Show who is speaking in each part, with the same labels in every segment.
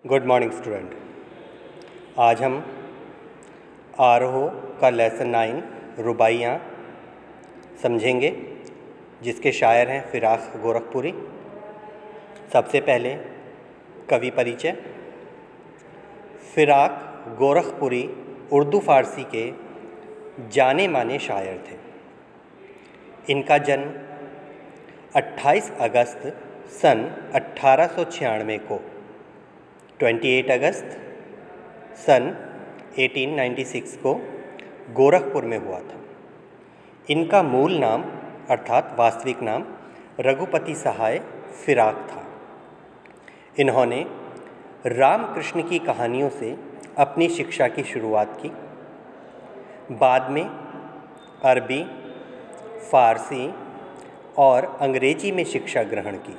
Speaker 1: Good morning student. आज हम आरोह का लेसन 9 रुबाइयाँ समझेंगे, जिसके शायर हैं फिराक गोरखपुरी। सबसे पहले कवि परिचय। फिराक गोरखपुरी उर्दू फ़ारसी के जाने माने शायर थे। इनका जन्म 28 अगस्त सन 1896 को 28 अगस्त सन 1896 को गोरखपुर में हुआ था। इनका मूल नाम अर्थात वास्तविक नाम रघुपति सहाय फिराक था। इन्होंने रामकृष्ण की कहानियों से अपनी शिक्षा की शुरुआत की। बाद में अरबी, फ़ारसी और अंग्रेजी में शिक्षा ग्रहण की।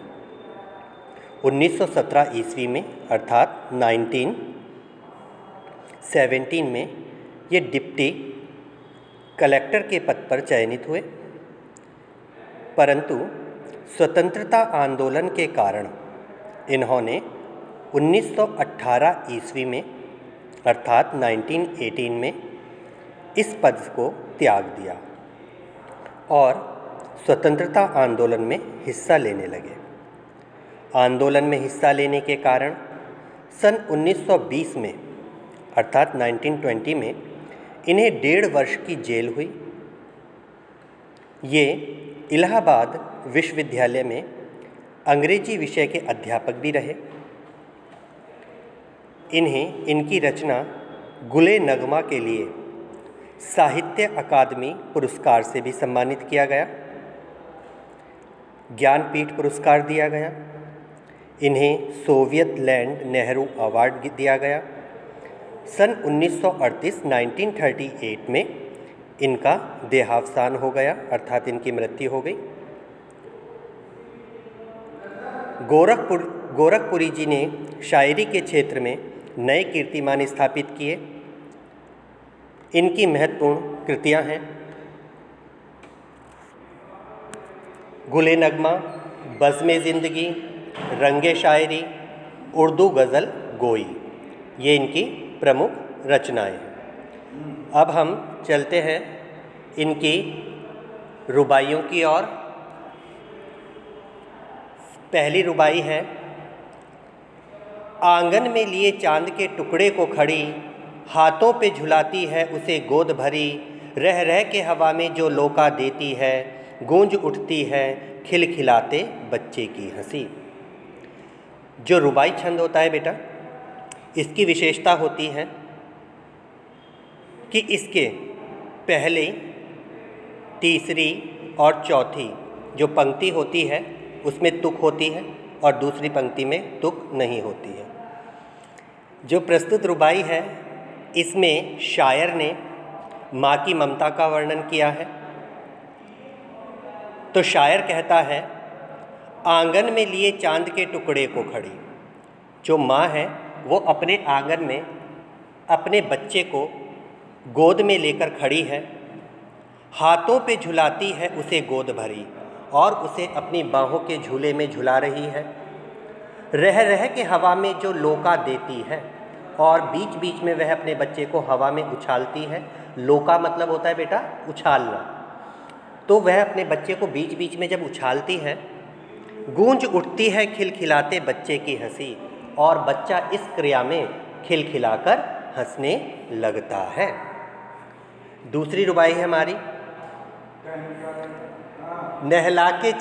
Speaker 1: 1917 ईस्वी में अर्थात 1917 में ये डिप्टी कलेक्टर के पद पर चयनित हुए, परंतु स्वतंत्रता आंदोलन के कारण इन्होंने 1918 ईस्वी में अर्थात 1918 में इस पद को त्याग दिया और स्वतंत्रता आंदोलन में हिस्सा लेने लगे। आंदोलन में हिस्सा लेने के कारण सन 1920 में अर्थात 1920 में इन्हें 1.5 वर्ष की जेल हुई। ये इलाहाबाद विश्वविद्यालय में अंग्रेजी विषय के अध्यापक भी रहे। इन्हें इनकी रचना गुले नगमा के लिए साहित्य अकादमी पुरस्कार से भी सम्मानित किया गया। ज्ञानपीठ पुरस्कार दिया गया। इन्हें सोवियत लैंड नेहरू अवार्ड दिया गया। सन 1938 में इनका देहावसान हो गया अर्थात इनकी मृत्यु हो गई। गोरखपुरी जी ने शायरी के क्षेत्र में नए कीर्तिमान स्थापित किए। इनकी महत्वपूर्ण कृतियां हैं गुले नगमा, बज़्म ज़िंदगी, रंगे शायरी, उर्दू गज़ल गोई। ये इनकी प्रमुख रचनाएं हैं। अब हम चलते हैं इनकी रुबाइयों की ओर। पहली रुबाई है आंगन में लिए चांद के टुकड़े को खड़ी, हाथों पे झुलाती है उसे गोद भरी, रह रह के हवा में जो लोका देती है, गूंज उठती है खिलखिलाते बच्चे की हंसी। जो रुबाई छंद होता है बेटा, इसकी विशेषता होती है कि इसके पहले, तीसरी और चौथी जो पंक्ति होती है उसमें तुक होती है और दूसरी पंक्ति में तुक नहीं होती है। जो प्रस्तुत रुबाई है इसमें शायर ने माँ की ममता का वर्णन किया है। तो शायर कहता है आंगन में लिए चांद के टुकड़े को खड़ी। जो माँ है वो अपने आंगन में अपने बच्चे को गोद में लेकर खड़ी है, हाथों पे झुलाती है उसे गोद भरी और उसे अपनी बाहों के झूले में झुला रही है। रह रह के हवा में जो लोका देती है और बीच बीच में वह अपने बच्चे को हवा में उछालती है। लोका मतलब होता है बेटा उछालना। तो वह अपने बच्चे को बीच बीच में जब उछालती है, गूंज उठती है खिलखिलाते बच्चे की हंसी और बच्चा इस क्रिया में खिलखिलाकर हंसने लगता है। दूसरी रुबाई है हमारी नहला के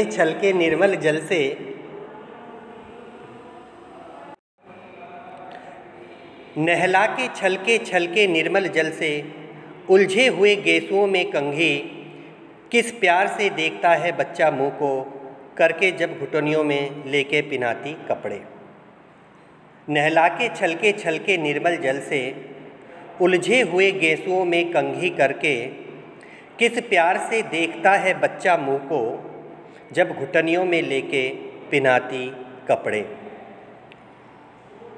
Speaker 1: छलके निर्मल जल से, नहला के छलके निर्मल जल से, उलझे हुए गेसुओं में कंघी, किस प्यार से देखता है बच्चा मुँह को, करके जब घुटनियों में लेके पिनाती कपड़े। नहला के छलके निर्मल जल से, उलझे हुए गेसुओं में कंघी करके, किस प्यार से देखता है बच्चा मुँह को, जब घुटनियों में लेके पिनाती कपड़े।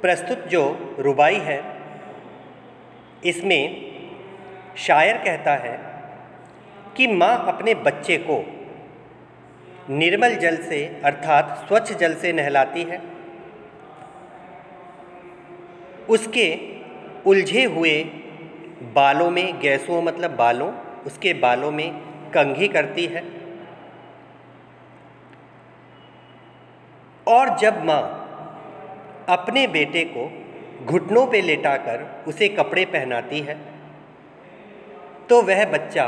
Speaker 1: प्रस्तुत जो रुबाई है इसमें शायर कहता है कि माँ अपने बच्चे को निर्मल जल से अर्थात स्वच्छ जल से नहलाती है उसके उलझे हुए बालों में, गैसों मतलब बालों, उसके बालों में कंघी करती है। और जब माँ अपने बेटे को घुटनों पे लेटाकर उसे कपड़े पहनाती है तो वह बच्चा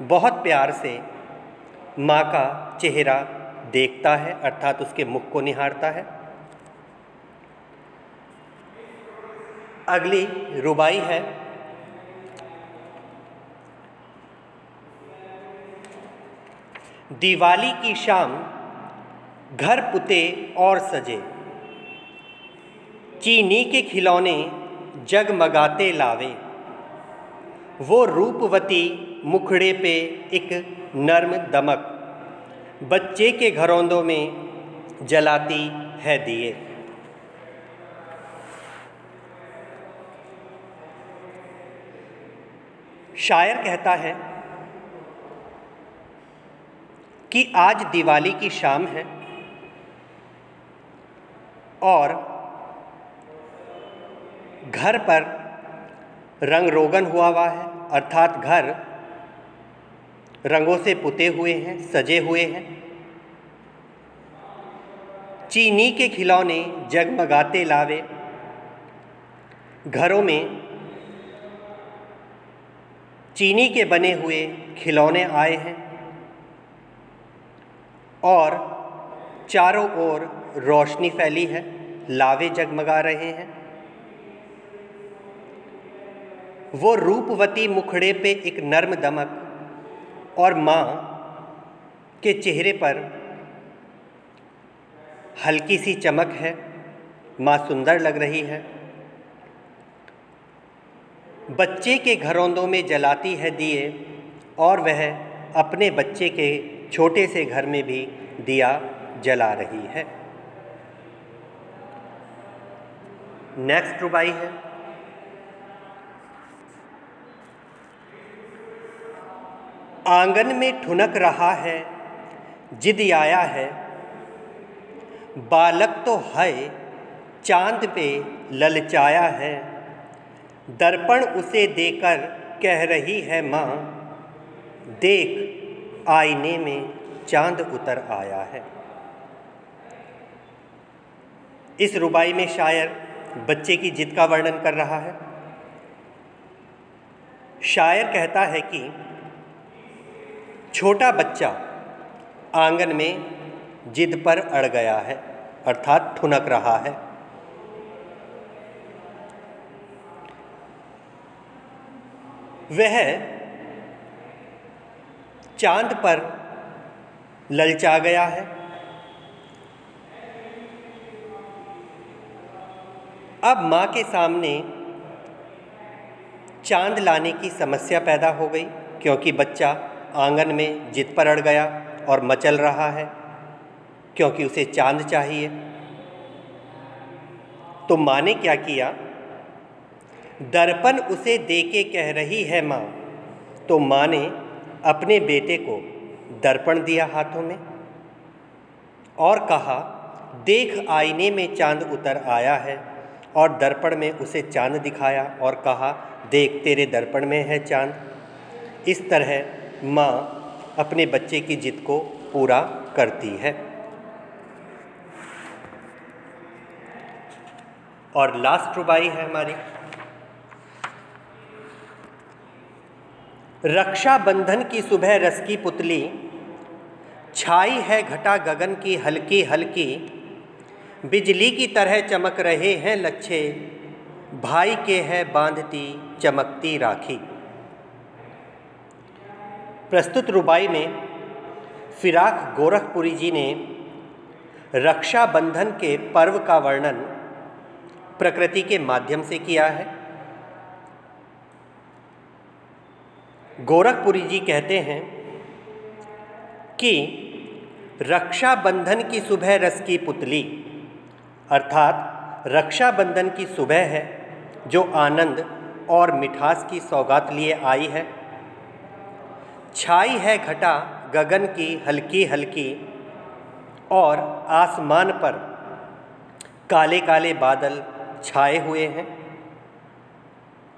Speaker 1: बहुत प्यार से माँ का चेहरा देखता है, अर्थात उसके मुख को निहारता है। अगली रुबाई है दिवाली की शाम, घर पुते और सजे, चीनी के खिलौने जगमगाते लावे, वो रूपवती मुखड़े पे एक नर्म दमक, बच्चे के घरौंदों में जलाती है दिए। शायर कहता है कि आज दिवाली की शाम है और घर पर रंग रोगन हुआ है, अर्थात घर रंगों से पुते हुए हैं, सजे हुए हैं। चीनी के खिलौने जगमगाते लावे, घरों में चीनी के बने हुए खिलौने आए हैं और चारों ओर रोशनी फैली है, लावे जगमगा रहे हैं। वो रूपवती मुखड़े पे एक नर्म दमक और माँ के चेहरे पर हल्की सी चमक है, माँ सुंदर लग रही है। बच्चे के घरौंदों में जलाती है दिए और वह अपने बच्चे के छोटे से घर में भी दिया जला रही है। नेक्स्ट रुबाई है आंगन में ठुनक रहा है जिद आया है, बालक तो है चांद पे ललचाया है, दर्पण उसे देकर कह रही है माँ, देख आईने में चांद उतर आया है। इस रुबाई में शायर बच्चे की जिद का वर्णन कर रहा है। शायर कहता है कि छोटा बच्चा आंगन में जिद पर अड़ गया है, अर्थात ठुनक रहा है। वह चांद पर ललचा गया है। अब माँ के सामने चांद लाने की समस्या पैदा हो गई, क्योंकि बच्चा आंगन में जिद पर अड़ गया और मचल रहा है, क्योंकि उसे चांद चाहिए। तो माँ ने क्या किया, दर्पण उसे देके कह रही है माँ, तो माँ ने अपने बेटे को दर्पण दिया हाथों में और कहा, देख आईने में चांद उतर आया है, और दर्पण में उसे चांद दिखाया और कहा, देख तेरे दर्पण में है चांद। इस तरह माँ अपने बच्चे की जिद को पूरा करती है। और लास्ट रुबाई है हमारी रक्षाबंधन की सुबह रस की पुतली, छाई है घटा गगन की हल्की हल्की, बिजली की तरह चमक रहे हैं लच्छे, भाई के है बांधती चमकती राखी। प्रस्तुत रुबाई में फिराक गोरखपुरी जी ने रक्षाबंधन के पर्व का वर्णन प्रकृति के माध्यम से किया है। गोरखपुरी जी कहते हैं कि रक्षाबंधन की सुबह रस की पुतली, अर्थात रक्षाबंधन की सुबह है जो आनंद और मिठास की सौगात लिए आई है। छाई है घटा गगन की हल्की हल्की, और आसमान पर काले काले बादल छाए हुए हैं।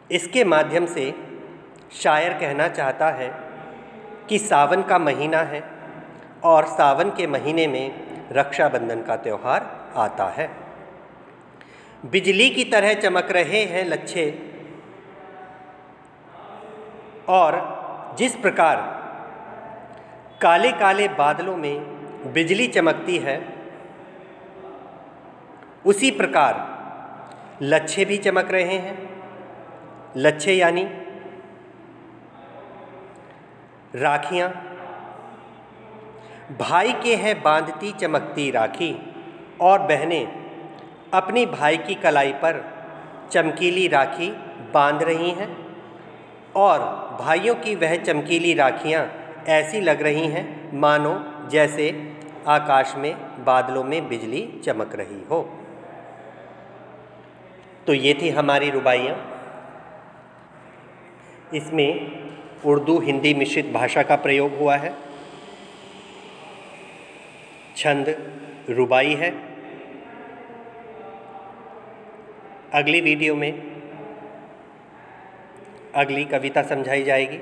Speaker 1: इसके माध्यम से शायर कहना चाहता है कि सावन का महीना है और सावन के महीने में रक्षाबंधन का त्यौहार आता है। बिजली की तरह चमक रहे हैं लच्छे, और जिस प्रकार काले काले बादलों में बिजली चमकती है, उसी प्रकार लच्छे भी चमक रहे हैं। लच्छे यानी राखियाँ। भाई के हैं बांधती चमकती राखी, और बहनें अपनी भाई की कलाई पर चमकीली राखी बांध रही हैं, और भाइयों की वह चमकीली राखियाँ ऐसी लग रही हैं मानो जैसे आकाश में बादलों में बिजली चमक रही हो। तो ये थी हमारी रुबाइयाँ। इसमें उर्दू हिंदी मिश्रित भाषा का प्रयोग हुआ है। छंद रुबाई है। अगली वीडियो में अगली कविता समझाई जाएगी।